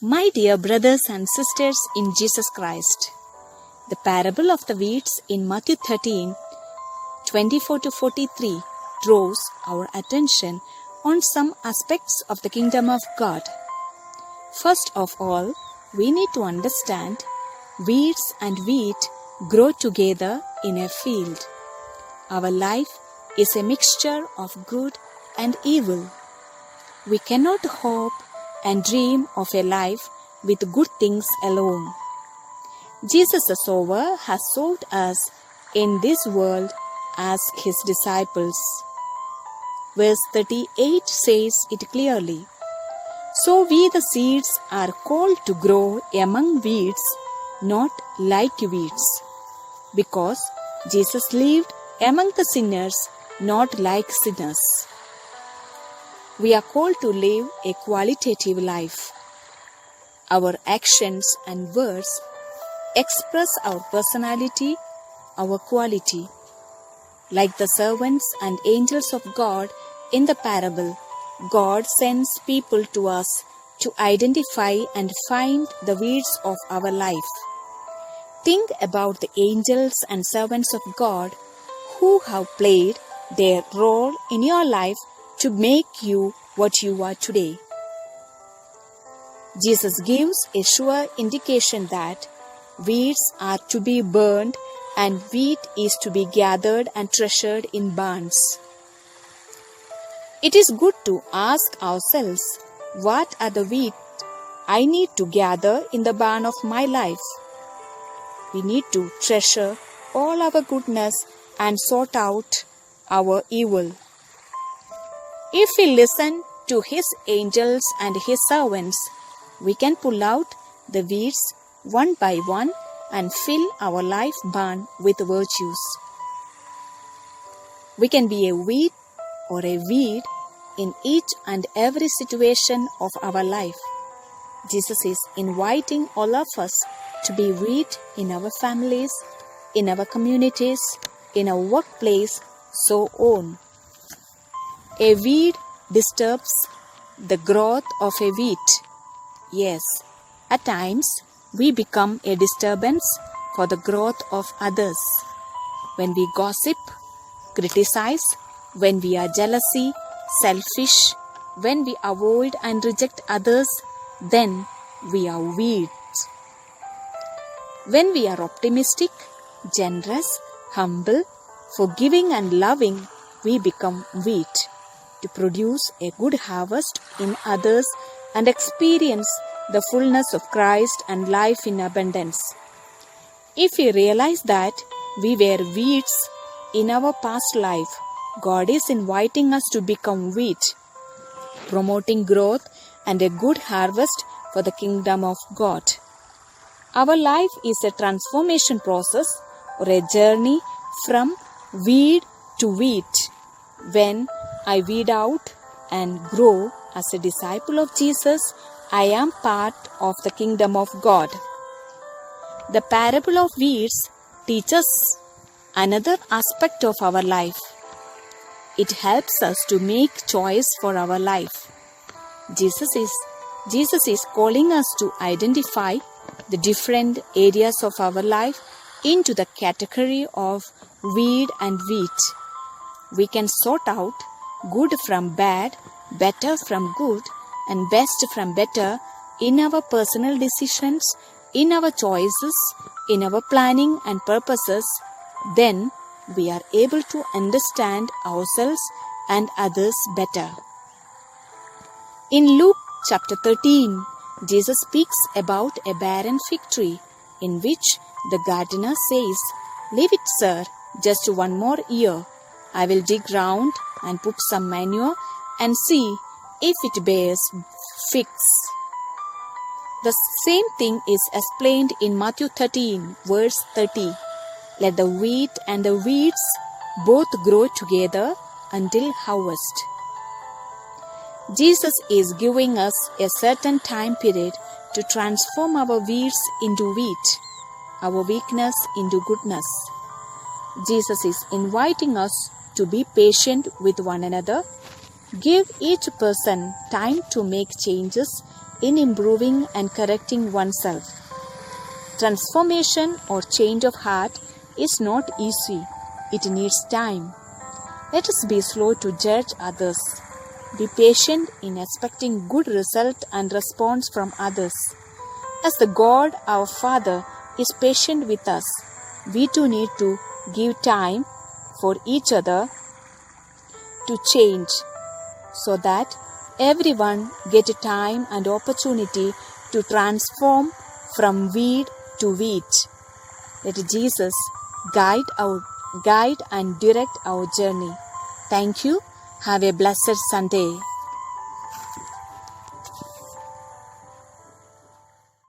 My dear brothers and sisters in Jesus Christ, the parable of the weeds in Matthew 13:24-43 draws our attention on some aspects of the kingdom of God. First of all, we need to understand weeds and wheat grow together in a field. Our life is a mixture of good and evil. We cannot hope and dream of a life with good things alone. Jesus the Sower has sought us in this world as his disciples. Verse 38 says it clearly. So we the seeds are called to grow among weeds, not like weeds, because Jesus lived among the sinners, not like sinners. We are called to live a qualitative life. Our actions and words express our personality, our quality. Like the servants and angels of God in the parable, God sends people to us to identify and find the weeds of our life. Think about the angels and servants of God who have played their role in your life to make you what you are today. Jesus gives a sure indication that weeds are to be burned and wheat is to be gathered and treasured in barns. It is good to ask ourselves, what are the wheat I need to gather in the barn of my life? We need to treasure all our goodness and sort out our evil. If we listen to his angels and his servants, we can pull out the weeds one by one and fill our life barn with virtues. We can be a wheat or a weed in each and every situation of our life. Jesus is inviting all of us to be wheat in our families, in our communities, in our workplace, so on. A weed disturbs the growth of a wheat. Yes, at times we become a disturbance for the growth of others. When we gossip, criticize, when we are jealousy, selfish, when we avoid and reject others, then we are weeds. When we are optimistic, generous, humble, forgiving and loving, we become wheat to produce a good harvest in others and experience the fullness of Christ and life in abundance. If we realize that we were weeds in our past life, God is inviting us to become wheat, promoting growth and a good harvest for the kingdom of God. Our life is a transformation process or a journey from weed to wheat. When I weed out and grow as a disciple of Jesus, I am part of the kingdom of God. The parable of weeds teaches another aspect of our life. It helps us to make choice for our life. Jesus is calling us to identify the different areas of our life into the category of weed and wheat. We can sort out good from bad, better from good, and best from better in our personal decisions, in our choices, in our planning and purposes. Then we are able to understand ourselves and others better. In Luke chapter 13, Jesus speaks about a barren fig tree in which the gardener says, "Leave it, sir, just one more year. I will dig round and put some manure and see if it bears figs." The same thing is explained in Matthew 13, verse 30. Let the wheat and the weeds both grow together until harvest. Jesus is giving us a certain time period to transform our weeds into wheat, our weakness into goodness. Jesus is inviting us to be patient with one another, Give each person time to make changes in improving and correcting oneself. Transformation or change of heart is not easy. It needs time. Let us be slow to judge others. Be patient in expecting good result and response from others. As the God, our Father, is patient with us, we too need to give time for each other to change, so that everyone get time and opportunity to transform from weed to wheat. Let Jesus guide and direct our journey. Thank you. Have a blessed Sunday.